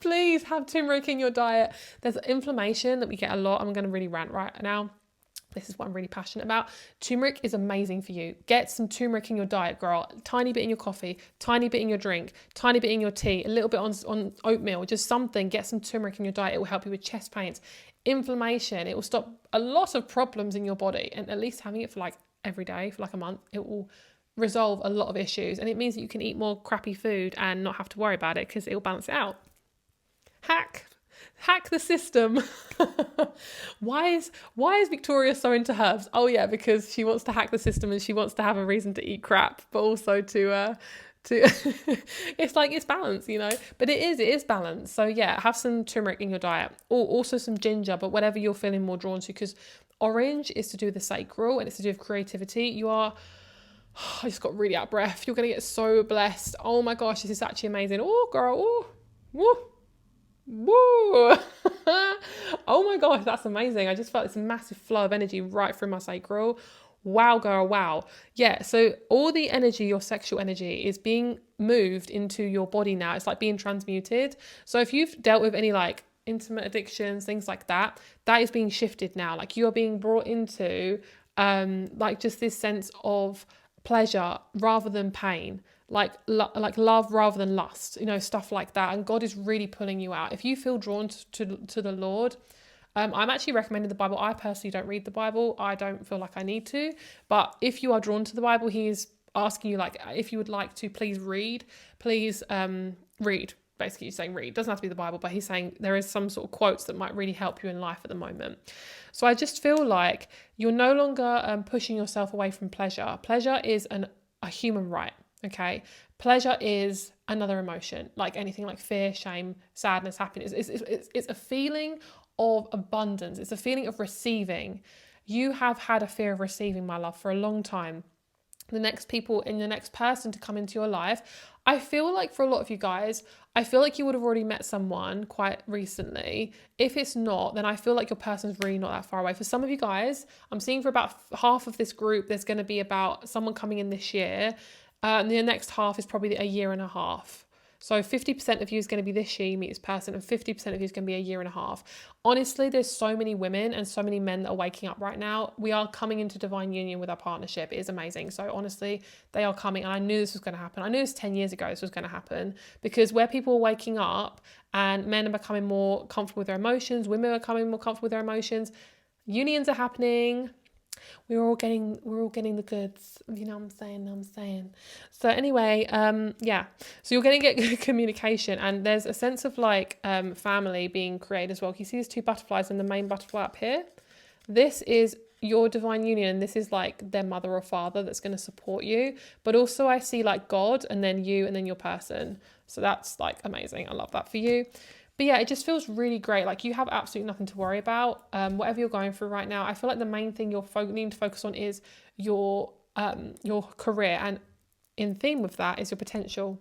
Please have turmeric in your diet. There's inflammation that we get a lot. I'm going to really rant right now. This is what I'm really passionate about. Turmeric is amazing for you. Get some turmeric in your diet, girl. Tiny bit in your coffee, tiny bit in your drink, tiny bit in your tea, a little bit on oatmeal, just something. Get some turmeric in your diet. It will help you with chest pains, inflammation. It will stop a lot of problems in your body. And at least having it for like every day, for like a month, it will resolve a lot of issues. And it means that you can eat more crappy food and not have to worry about it because it will balance it out. Hack the system. Why is Victoria so into herbs? Oh yeah, because she wants to hack the system and she wants to have a reason to eat crap, but also to it's like, it's balance, you know, but it is balance. So yeah, have some turmeric in your diet, or also some ginger, but whatever you're feeling more drawn to, because orange is to do with the sacral and it's to do with creativity. I just got really out of breath. You're going to get so blessed. Oh my gosh, this is actually amazing. Oh girl, oh, woo. Woo! Oh my gosh, that's amazing. I just felt this massive flow of energy right through my sacral. Wow, girl, wow. Yeah, so all the energy, your sexual energy, is being moved into your body now. It's like being transmuted. So if you've dealt with any like intimate addictions, things like that, that is being shifted now. Like, you are being brought into like just this sense of pleasure rather than pain. Like love rather than lust, you know, stuff like that. And God is really pulling you out. If you feel drawn to the Lord, I'm actually recommending the Bible. I personally don't read the Bible. I don't feel like I need to. But if you are drawn to the Bible, he is asking you, like, if you would like to, please read. Basically, he's saying read. It doesn't have to be the Bible, but he's saying there is some sort of quotes that might really help you in life at the moment. So I just feel like you're no longer pushing yourself away from pleasure. Pleasure is a human right. Okay, pleasure is another emotion, like anything, like fear, shame, sadness, happiness. It's a feeling of abundance. It's a feeling of receiving. You have had a fear of receiving, my love, for a long time. The next person to come into your life, I feel like for a lot of you guys, I feel like you would have already met someone quite recently. If it's not, then I feel like your person's really not that far away. For some of you guys, I'm seeing for about half of this group, there's going to be about someone coming in this year. And the next half is probably a year and a half. So 50% of you is going to be this year you meet this person, and 50% of you is going to be a year and a half. Honestly, there's so many women and so many men that are waking up right now. We are coming into divine union with our partnership. It is amazing. So honestly, they are coming. And I knew this was going to happen. I knew this 10 years ago this was going to happen, because where people are waking up and men are becoming more comfortable with their emotions, women are becoming more comfortable with their emotions, unions are happening. We're all getting the goods, you know what I'm saying. So anyway, yeah. So you're going to get communication, and there's a sense of like family being created as well. Can you see these two butterflies and the main butterfly up here? This is your divine union, and this is like their mother or father that's going to support you. But also I see like God, and then you, and then your person. So that's like amazing. I love that for you. But yeah, it just feels really great. Like you have absolutely nothing to worry about. Whatever you're going through right now, I feel like the main thing you're needing to focus on is your career, and in theme with that is your potential.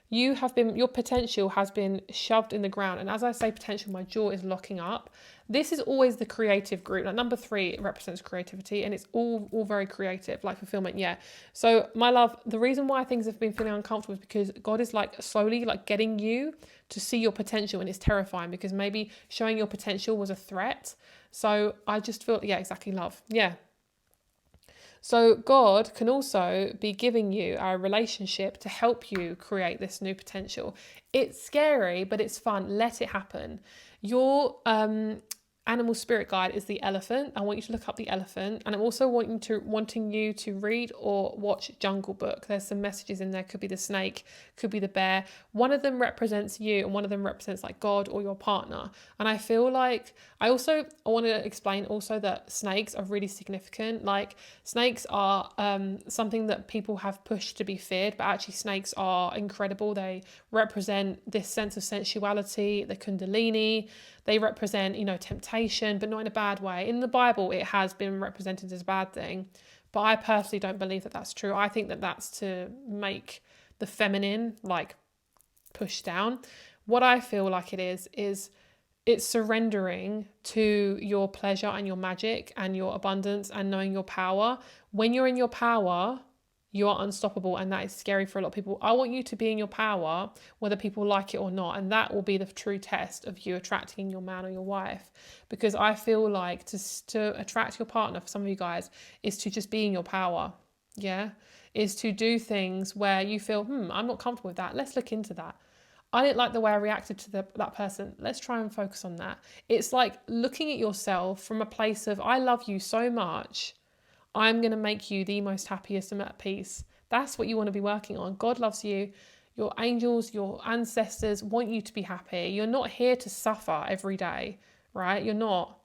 Your potential has been shoved in the ground. And as I say potential, my jaw is locking up. This is always the creative group. Like number 3 represents creativity, and it's all very creative, like fulfillment. Yeah. So my love, the reason why things have been feeling uncomfortable is because God is like slowly like getting you to see your potential, and it's terrifying because maybe showing your potential was a threat. So I just feel, yeah, exactly, love. Yeah. So God can also be giving you a relationship to help you create this new potential. It's scary, but it's fun. Let it happen. Your animal spirit guide is the elephant. I want you to look up the elephant, and I'm also wanting you to read or watch Jungle Book. There's some messages in there. Could be the snake, could be the bear. One of them represents you, and one of them represents like God or your partner. And I feel like I want to explain also that snakes are really significant. Like snakes are something that people have pushed to be feared, but actually snakes are incredible. They represent this sense of sensuality, the kundalini. They represent, temptation, but not in a bad way. In the Bible, it has been represented as a bad thing, but I personally don't believe that that's true. I think that that's to make the feminine like pushed down. What I feel like it is it's surrendering to your pleasure and your magic and your abundance and knowing your power. When you're in your power, you are unstoppable, and that is scary for a lot of people. I want you to be in your power, whether people like it or not, and that will be the true test of you attracting your man or your wife. Because I feel like to attract your partner, for some of you guys, is to just be in your power, yeah? Is to do things where you feel, I'm not comfortable with that. Let's look into that. I didn't like the way I reacted to that person. Let's try and focus on that. It's like looking at yourself from a place of, I love you so much, I'm going to make you the most happiest and at peace. That's what you want to be working on. God loves you. Your angels, your ancestors want you to be happy. You're not here to suffer every day, right? You're not.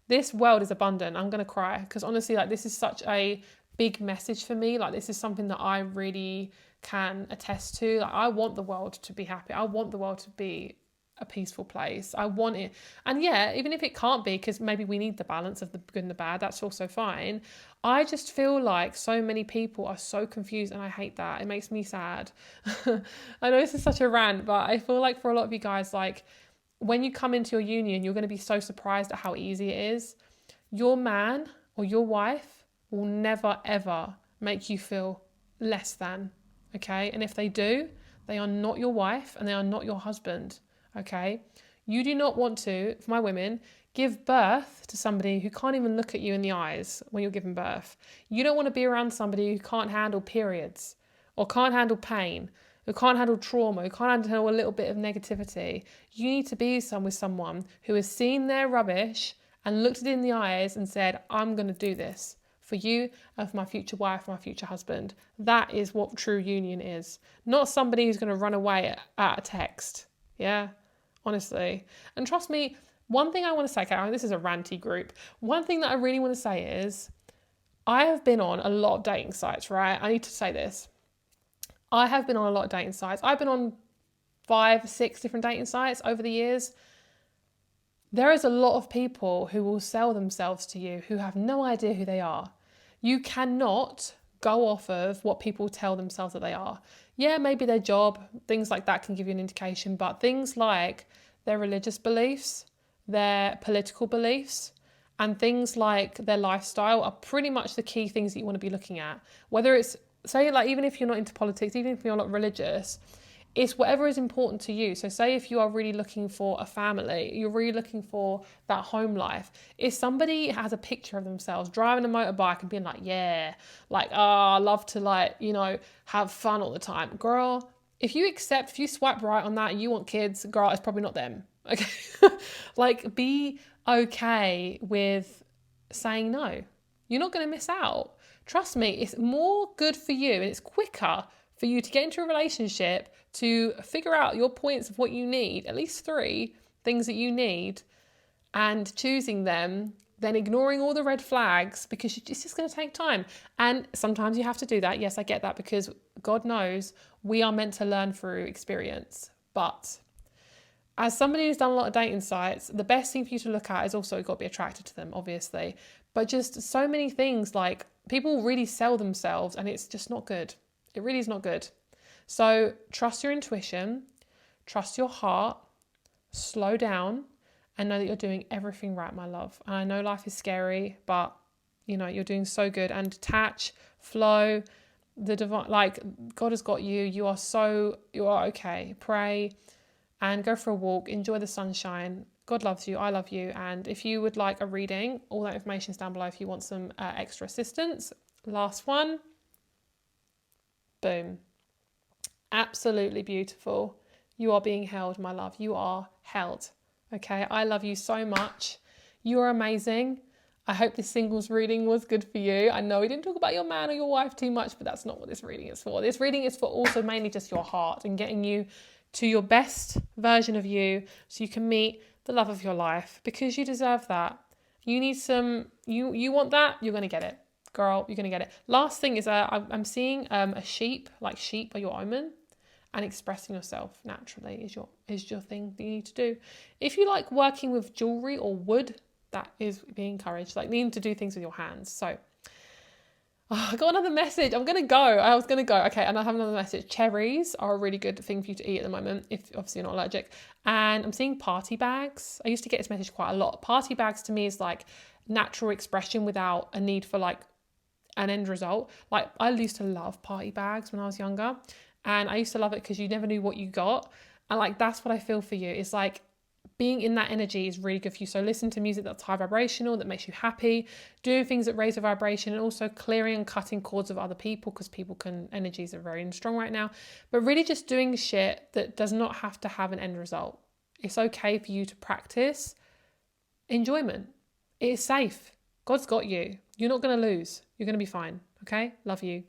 This world is abundant. I'm going to cry because honestly, like this is such a big message for me. Like this is something that I really can attest to. Like I want the world to be happy. I want the world to be a peaceful place. I want it. And yeah, even if it can't be, because maybe we need the balance of the good and the bad, that's also fine. I just feel like so many people are so confused, and I hate that. It makes me sad. I know this is such a rant, but I feel like for a lot of you guys, like when you come into your union, you're going to be so surprised at how easy it is. Your man or your wife will never ever make you feel less than, okay? And if they do, they are not your wife and they are not your husband. Okay, you do not want to, for my women, give birth to somebody who can't even look at you in the eyes when you're giving birth. You don't want to be around somebody who can't handle periods or can't handle pain, who can't handle trauma, who can't handle a little bit of negativity. You need to be with someone who has seen their rubbish and looked it in the eyes and said, I'm going to do this for you and for my future wife, my future husband. That is what true union is. Not somebody who's going to run away at a text. Yeah, honestly. And trust me, one thing I want to say, okay, this is a ranty group. One thing that I really want to say is I have been on a lot of dating sites, right? I need to say this. I have been on a lot of dating sites. I've been on 5, 6 different dating sites over the years. There is a lot of people who will sell themselves to you who have no idea who they are. You cannot go off of what people tell themselves that they are. Yeah, maybe their job, things like that can give you an indication, but things like their religious beliefs, their political beliefs, and things like their lifestyle are pretty much the key things that you want to be looking at. Whether it's, say, like even if you're not into politics, even if you're not religious, it's whatever is important to you. So say if you are really looking for a family, you're really looking for that home life. If somebody has a picture of themselves driving a motorbike and being like, yeah, like, oh, I love to like, have fun all the time. Girl, if you swipe right on that and you want kids, girl, it's probably not them. Okay. Like be okay with saying no. You're not going to miss out. Trust me, it's more good for you and it's quicker for you to get into a relationship, to figure out your points of what you need, at least 3 things that you need, and choosing them, then ignoring all the red flags, because it's just going to take time. And sometimes you have to do that. Yes, I get that, because God knows we are meant to learn through experience. But as somebody who's done a lot of dating sites, the best thing for you to look at is also you've got to be attracted to them, obviously. But just so many things, like people really sell themselves and it's just not good. It really is not good. So trust your intuition, trust your heart, slow down, and know that you're doing everything right, my love. And I know life is scary, but you know, you're doing so good. And detach, flow, the divine, like God has got you. You are okay. Pray and go for a walk. Enjoy the sunshine. God loves you. I love you. And if you would like a reading, all that information is down below if you want some extra assistance. Last one. Boom. Absolutely beautiful. You are being held, my love. You are held. Okay. I love you so much. You are amazing. I hope this singles reading was good for you. I know we didn't talk about your man or your wife too much, but that's not what this reading is for. This reading is for also mainly just your heart and getting you to your best version of you so you can meet the love of your life, because you deserve that. You need you want that, you're going to get it. Girl, you're going to get it. Last thing is I'm seeing a sheep, like sheep are your omen, and expressing yourself naturally is your thing that you need to do. If you like working with jewelry or wood, that is being encouraged, like needing to do things with your hands. So I got another message. I was going to go. Okay, and I have another message. Cherries are a really good thing for you to eat at the moment, if obviously you're not allergic. And I'm seeing party bags. I used to get this message quite a lot. Party bags to me is like natural expression without a need for like an end result. Like I used to love party bags when I was younger. And I used to love it because you never knew what you got. And like, that's what I feel for you. It's like, being in that energy is really good for you. So listen to music that's high vibrational, that makes you happy, doing things that raise your vibration, and also clearing and cutting cords of other people, because energies are very strong right now. But really just doing shit that does not have to have an end result. It's okay for you to practice enjoyment. It is safe. God's got you. You're not going to lose. You're going to be fine. Okay? Love you.